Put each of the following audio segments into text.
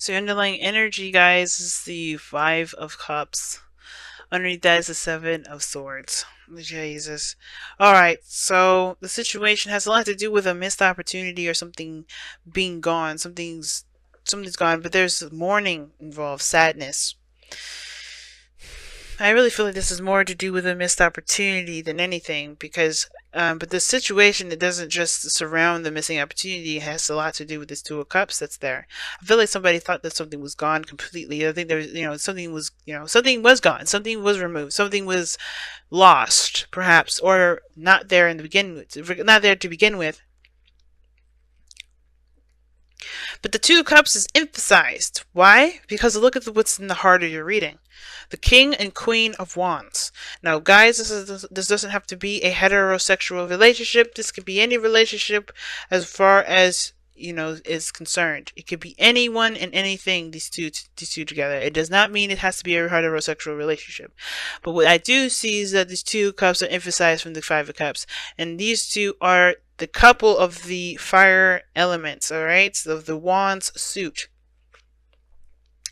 So your underlying energy, guys, is the Five of Cups. Underneath that is the Seven of Swords. Jesus. Alright, so the situation has a lot to do with a missed opportunity or something being gone. Something's gone, but there's mourning involved, sadness. I really feel like this is more to do with a missed opportunity than anything, because but the situation, it doesn't just surround the missing opportunity. It has a lot to do with this Two of Cups that's there. I feel like somebody thought that something was gone completely. I think there's, something was gone, something was removed, something was lost, perhaps, or not there in the not there to begin with. But the Two of Cups is emphasized. Why? Because look at what's in the heart of your reading. The King and Queen of Wands. Now, guys, this doesn't have to be a heterosexual relationship. This could be any relationship as far as, is concerned. It could be anyone and anything, these two together. It does not mean it has to be a heterosexual relationship. But what I do see is that these two cups are emphasized from the Five of Cups. And these two are the couple of the fire elements, alright? So the Wands suit.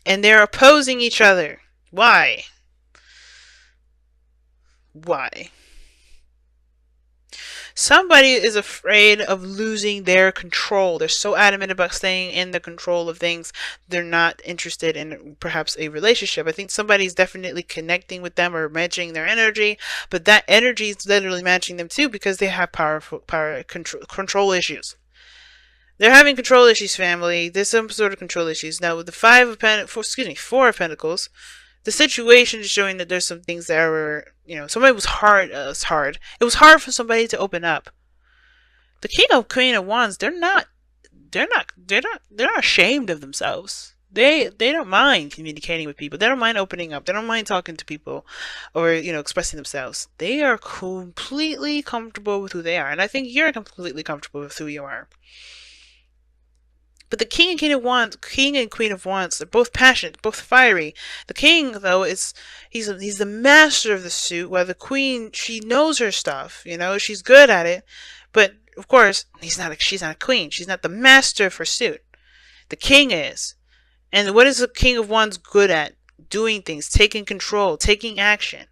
And they're opposing each other. Why? Why? Somebody is afraid of losing their control. They're so adamant about staying in the control of things. They're not interested in perhaps a relationship. I think somebody's definitely connecting with them or matching their energy, but that energy is literally matching them too because they have power control issues. They're having control issues, family. There's some sort of control issues. Now with the Four of Pentacles, the situation is showing that there's some things that were, somebody was hard. It was hard for somebody to open up. The Queen of Wands, they're not ashamed of themselves. They don't mind communicating with people. They don't mind opening up. They don't mind talking to people or, expressing themselves. They are completely comfortable with who they are. And I think you're completely comfortable with who you are. But the King and Queen of Wands, they're both passionate, both fiery. The King, though, he's the master of the suit, while the Queen, she knows her stuff, she's good at it. But of course, she's not a queen. She's not the master of her suit. The King is. And what is the King of Wands good at? Doing things, taking control, taking action.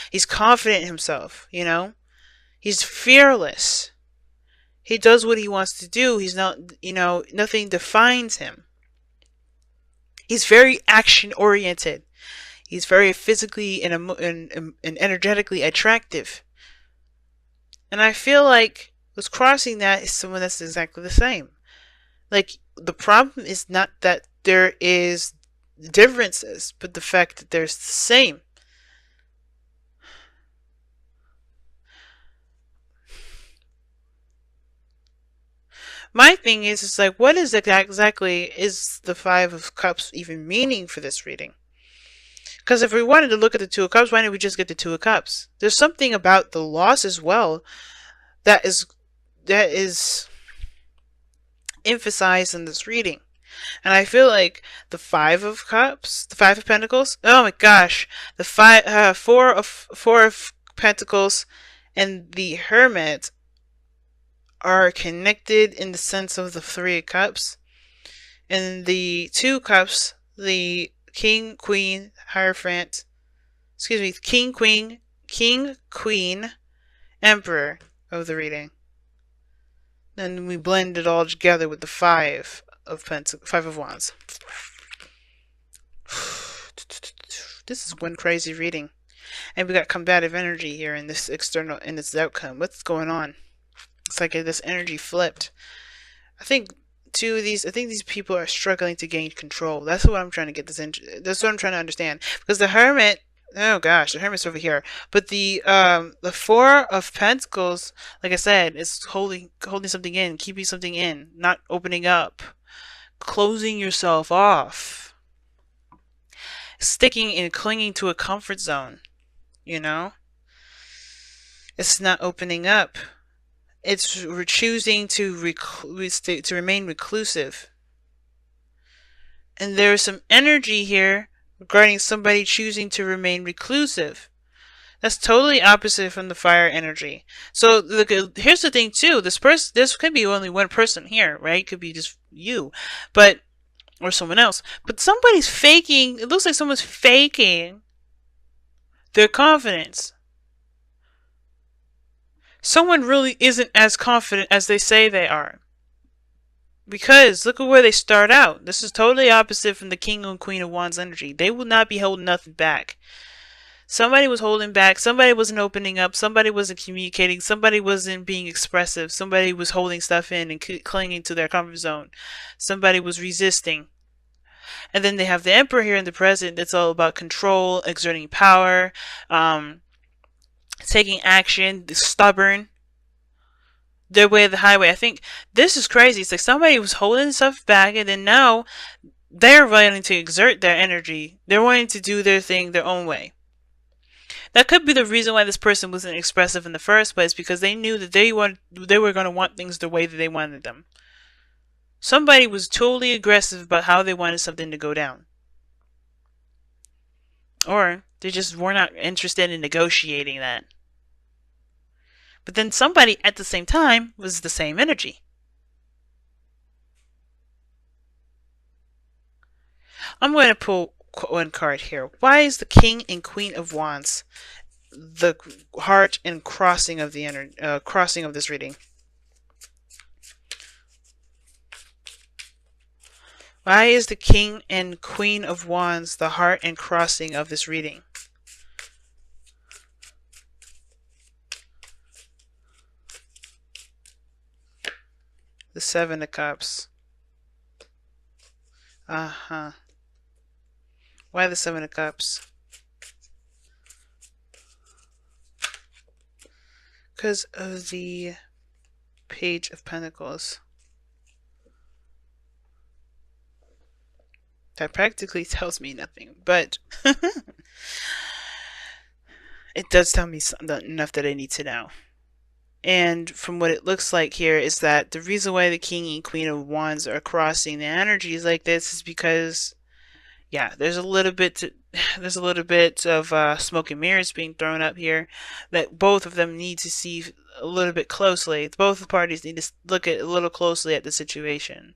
He's confident in himself, He's fearless. He does what he wants to do. He's not, nothing defines him. He's very action oriented. He's very physically and energetically attractive. And I feel like what's crossing that is someone that's exactly the same. Like, the problem is not that there is differences, but the fact that there's the same. My thing is like, what is exactly is the Five of Cups even meaning for this reading? Because if we wanted to look at the Two of Cups, why didn't we just get the Two of Cups? There's something about the loss as well that is emphasized in this reading. And I feel like the Five of Cups, the Five of Pentacles, oh my gosh, the Four of Pentacles and the Hermit are connected in the sense of the Three of Cups. And the Two Cups, the King, Queen, Hierophant, King, Queen, Emperor of the reading. Then we blend it all together with the Five of Wands. This is one crazy reading. And we got combative energy here in this outcome. What's going on? It's like this energy flipped. I think these people are struggling to gain control. That's what I'm trying to get this into. That's what I'm trying to understand. Because the Hermit, oh gosh, the Hermit's over here. But the Four of Pentacles, like I said, is holding something in, keeping something in, not opening up, closing yourself off, sticking and clinging to a comfort zone. It's not opening up. It's choosing to remain reclusive. And there's some energy here regarding somebody choosing to remain reclusive. That's totally opposite from the fire energy. So look, here's the thing too. This could be only one person here, right? It could be just you. But or someone else. But somebody's faking, it looks like someone's faking their confidence. Someone really isn't as confident as they say they are. Because look at where they start out. This is totally opposite from the King and Queen of Wands energy. They will not be holding nothing back. Somebody was holding back. Somebody wasn't opening up. Somebody wasn't communicating. Somebody wasn't being expressive. Somebody was holding stuff in and clinging to their comfort zone. Somebody was resisting. And then they have the Emperor here in the present. That's all about control, exerting power, taking action, stubborn. Their way of the highway. I think this is crazy. It's like somebody was holding stuff back, and then now they're wanting to exert their energy. They're wanting to do their thing their own way. That could be the reason why this person wasn't expressive in the first place, because they knew that they were going to want things the way that they wanted them. Somebody was totally aggressive about how they wanted something to go down. Or they just were not interested in negotiating that. But then somebody at the same time was the same energy. I'm going to pull one card here. Why is the King and Queen of Wands the heart and crossing of the crossing of this reading? Why is the King and Queen of Wands the heart and crossing of this reading? The Seven of Cups. Why the Seven of Cups? Because of the Page of Pentacles. That practically tells me nothing, but it does tell me enough that I need to know. And from what it looks like here is that the reason why the King and Queen of Wands are crossing the energies like this is because, yeah, there's a little bit of smoke and mirrors being thrown up here that both of them need to see a little bit closely. Both parties need to look at a little closely at the situation.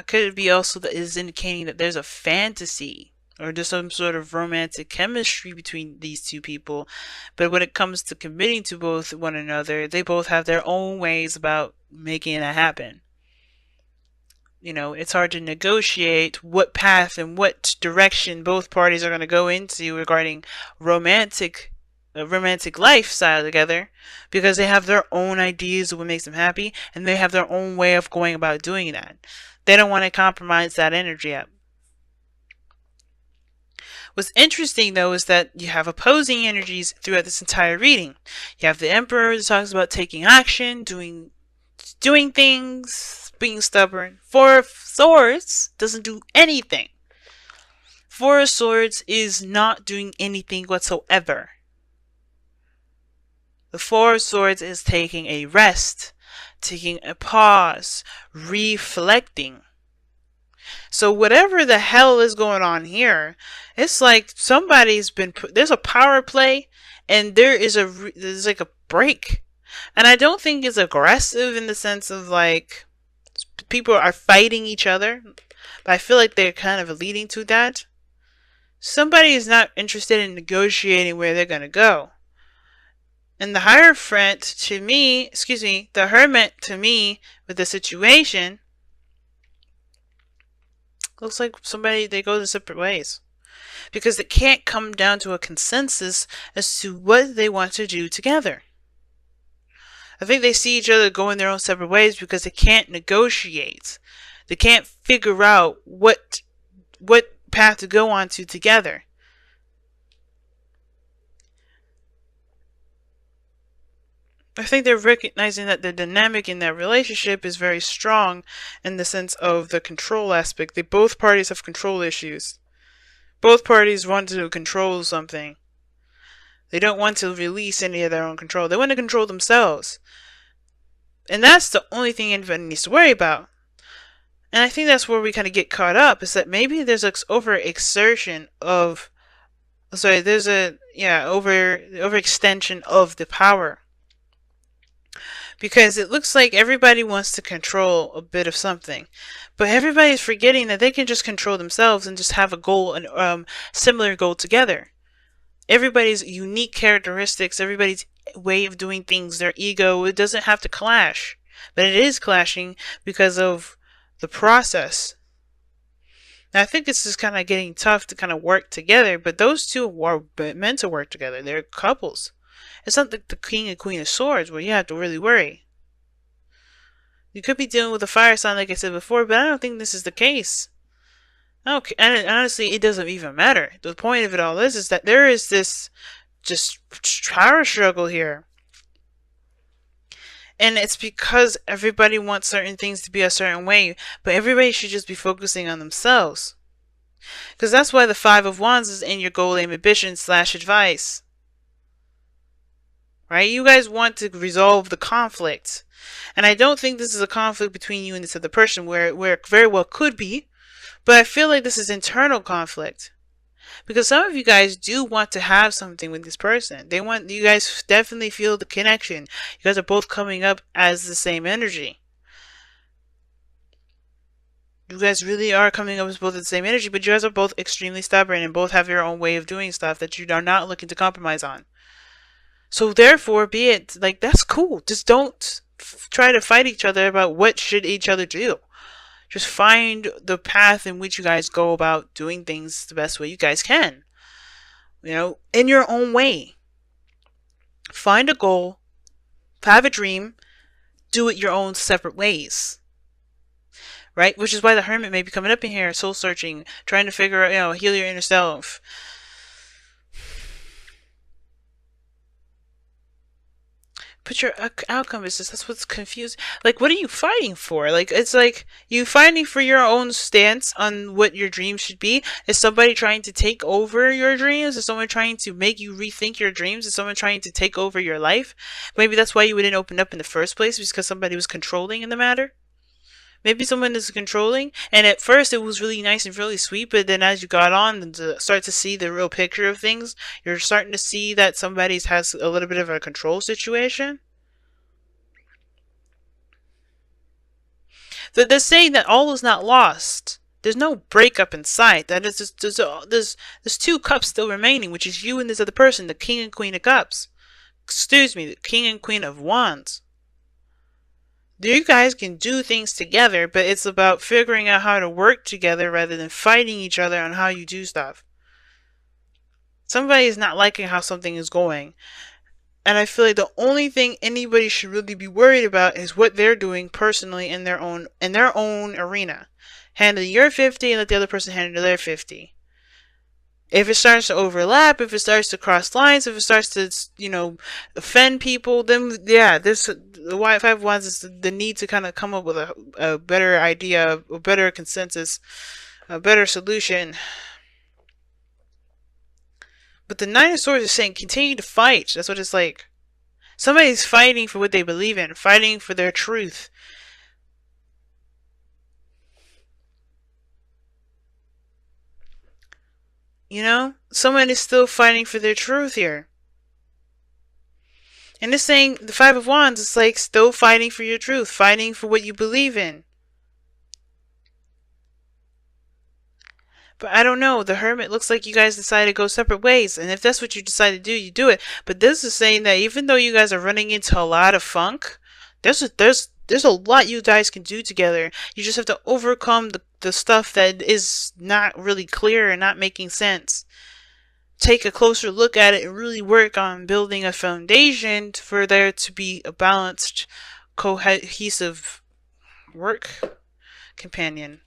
Could it be also that is indicating that there's a fantasy or there's some sort of romantic chemistry between these two people, but when it comes to committing to both one another, they both have their own ways about making that happen. You know, it's hard to negotiate what path and what direction both parties are going to go into regarding romantic lifestyle together, because they have their own ideas of what makes them happy, and they have their own way of going about doing that. They don't want to compromise that energy up. What's interesting, though, is that you have opposing energies throughout this entire reading. You have the Emperor that talks about taking action, doing things, being stubborn. Four of Swords doesn't do anything. Four of Swords is not doing anything whatsoever. The Four of Swords is taking a rest, taking a pause, reflecting. So whatever the hell is going on here, it's like somebody's been there's a power play, and there's like a break. And I don't think it's aggressive in the sense of like people are fighting each other, but I feel like they're kind of leading to that. Somebody is not interested in negotiating where they're going to go. And the Hierophant to me, the Hermit to me with the situation, looks like they go their separate ways. Because they can't come down to a consensus as to what they want to do together. I think they see each other going their own separate ways because they can't negotiate. They can't figure out what path to go on to together. I think they're recognizing that the dynamic in that relationship is very strong in the sense of the control aspect. Both parties have control issues. Both parties want to control something. They don't want to release any of their own control. They want to control themselves. And that's the only thing anybody needs to worry about. And I think that's where we kind of get caught up, is that maybe there's an overexertion of... Sorry, there's a... Yeah, overextension of the power. because it looks like everybody wants to control a bit of something, but everybody's forgetting that they can just control themselves and just have a goal and similar goal together. Everybody's unique characteristics, everybody's way of doing things, their ego, it doesn't have to clash, but it is clashing because of the process. Now, I think it's just kind of getting tough to kind of work together, but those two are meant to work together. They're couples. It's not like the King and Queen of Swords where you have to really worry. You could be dealing with a fire sign, like I said before, but I don't think this is the case. Okay, and honestly, it doesn't even matter. The point of it all is that there is this just power struggle here. And it's because everybody wants certain things to be a certain way, but everybody should just be focusing on themselves. Because that's why the Five of Wands is in your goal, aim, ambition / advice. Right? You guys want to resolve the conflict. And I don't think this is a conflict between you and this other person, where it very well could be. But I feel like this is internal conflict. Because some of you guys do want to have something with this person. You guys definitely feel the connection. You guys are both coming up as the same energy. You guys really are coming up as both the same energy, but you guys are both extremely stubborn and both have your own way of doing stuff that you are not looking to compromise on. So therefore, be it like, that's cool. Just don't try to fight each other about what should each other do. Just find the path in which you guys go about doing things the best way you guys can. You know, in your own way. Find a goal, have a dream, do it your own separate ways. Right? Which is why the Hermit may be coming up in here, soul searching, trying to figure out, heal your inner self. But your outcome is just, that's what's confused. Like, what are you fighting for? Like, it's like you fighting for your own stance on what your dreams should be. Is somebody trying to take over your dreams? Is someone trying to make you rethink your dreams? Is someone trying to take over your life? Maybe that's why you wouldn't open up in the first place, because somebody was controlling in the matter. Maybe someone is controlling, and at first it was really nice and really sweet, but then as you got on and start to see the real picture of things, you're starting to see that somebody has a little bit of a control situation. They're saying that all is not lost. There's no breakup in sight. That is just, there's two cups still remaining, which is you and this other person, the King and Queen of Cups. Excuse me, the King and Queen of Wands. You guys can do things together, but it's about figuring out how to work together rather than fighting each other on how you do stuff. Somebody is not liking how something is going. And I feel like the only thing anybody should really be worried about is what they're doing personally in their own arena. Handle your 50 and let the other person handle their 50. If it starts to overlap, if it starts to cross lines, if it starts to, offend people, then yeah, the Five of Wands is the need to kind of come up with a better idea, a better consensus, a better solution. But the Nine of Swords is saying continue to fight. That's what it's like. Somebody's fighting for what they believe in, fighting for their truth. Someone is still fighting for their truth here. And it's saying the Five of Wands is like still fighting for your truth, fighting for what you believe in. But I don't know. The Hermit looks like you guys decided to go separate ways. And if that's what you decide to do, you do it. But this is saying that even though you guys are running into a lot of funk, there's a lot you guys can do together. You just have to overcome the stuff that is not really clear and not making sense. Take a closer look at it and really work on building a foundation for there to be a balanced, cohesive work companion.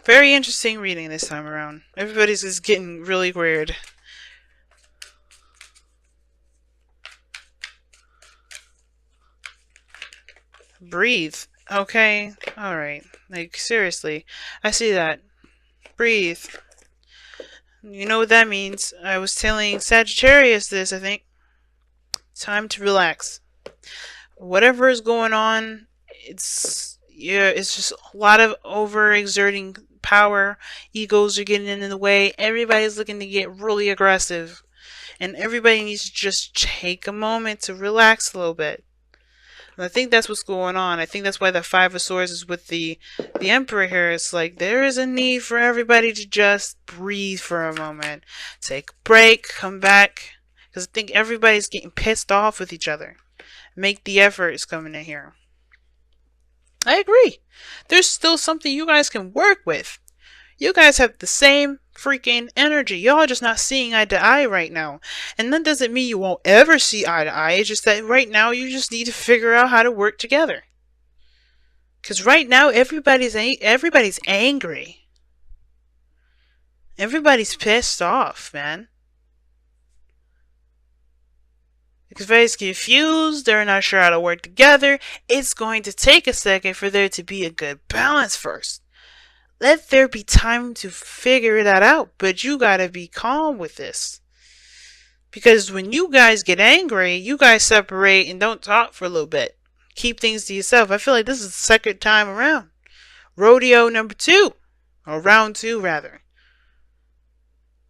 Very interesting reading this time around. Everybody's just getting really weird. Breathe. Okay. Alright. Like, seriously. I see that. Breathe. You know what that means. I was telling Sagittarius this, I think. Time to relax. Whatever is going on, it's just a lot of overexerting power. Egos are getting in the way. Everybody's looking to get really aggressive. And everybody needs to just take a moment to relax a little bit. And I think that's what's going on. I think that's why the Five of Swords is with the Emperor here. It's like there is a need for everybody to just breathe for a moment. Take a break, come back. Because I think everybody's getting pissed off with each other. Make the effort is coming in here. I agree. There's still something you guys can work with. You guys have the same freaking energy. Y'all just not seeing eye to eye right now. And that doesn't mean you won't ever see eye to eye. It's just that right now you just need to figure out how to work together. Because right now everybody's angry. Everybody's pissed off, man. Everybody's confused. They're not sure how to work together. It's going to take a second for there to be a good balance first. Let there be time to figure that out, but you gotta be calm with this. Because when you guys get angry, you guys separate and don't talk for a little bit. Keep things to yourself. I feel like this is the second time around. Rodeo number 2. Or round 2, rather.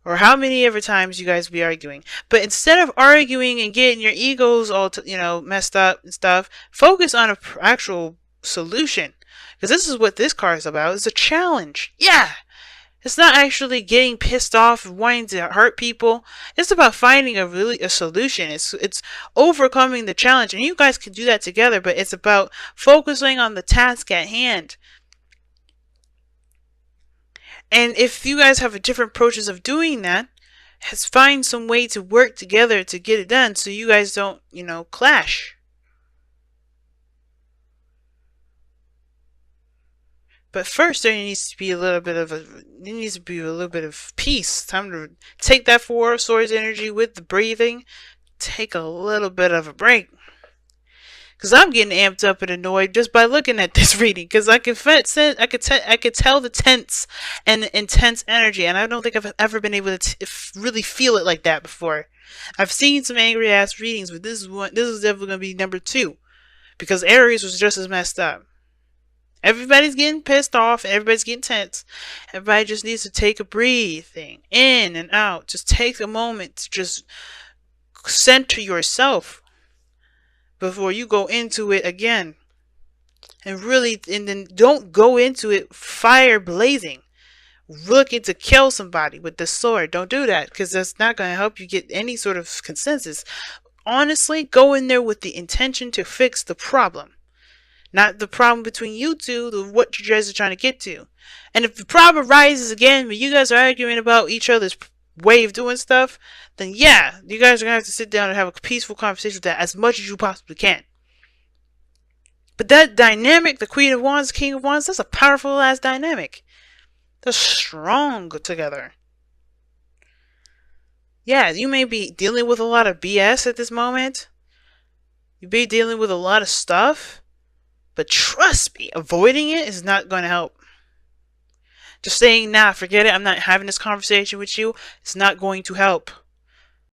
Or how many ever times you guys be arguing. But instead of arguing and getting your egos all, messed up and stuff, focus on an actual solution. Because this is what this card is about. It's a challenge. Yeah. It's not actually getting pissed off and wanting to hurt people. It's about finding a solution. It's overcoming the challenge. And you guys can do that together. But it's about focusing on the task at hand. And if you guys have different approaches of doing that, find some way to work together to get it done. So you guys don't, clash. But first, there needs to be a little bit of peace. Time to take that Four of Swords energy with the breathing. Take a little bit of a break. Because I'm getting amped up and annoyed just by looking at this reading. Because I could tell the tense and the intense energy. And I don't think I've ever been able to really feel it like that before. I've seen some angry ass readings, but this is definitely going to be number 2. Because Aries was just as messed up. Everybody's getting pissed off. Everybody's getting tense. Everybody just needs to take a breathing in and out. Just take a moment to just center yourself before you go into it again. And then don't go into it fire blazing. Looking to kill somebody with the sword. Don't do that, because that's not going to help you get any sort of consensus. Honestly, go in there with the intention to fix the problem. Not the problem between you two, what you guys are trying to get to. And if the problem rises again, when you guys are arguing about each other's way of doing stuff, then yeah, you guys are going to have to sit down and have a peaceful conversation with that as much as you possibly can. But that dynamic, the Queen of Wands, King of Wands, that's a powerful ass dynamic. They're strong together. Yeah, you may be dealing with a lot of BS at this moment. You may be dealing with a lot of stuff. But trust me, avoiding it is not going to help. Just saying, nah, forget it, I'm not having this conversation with you, it's not going to help.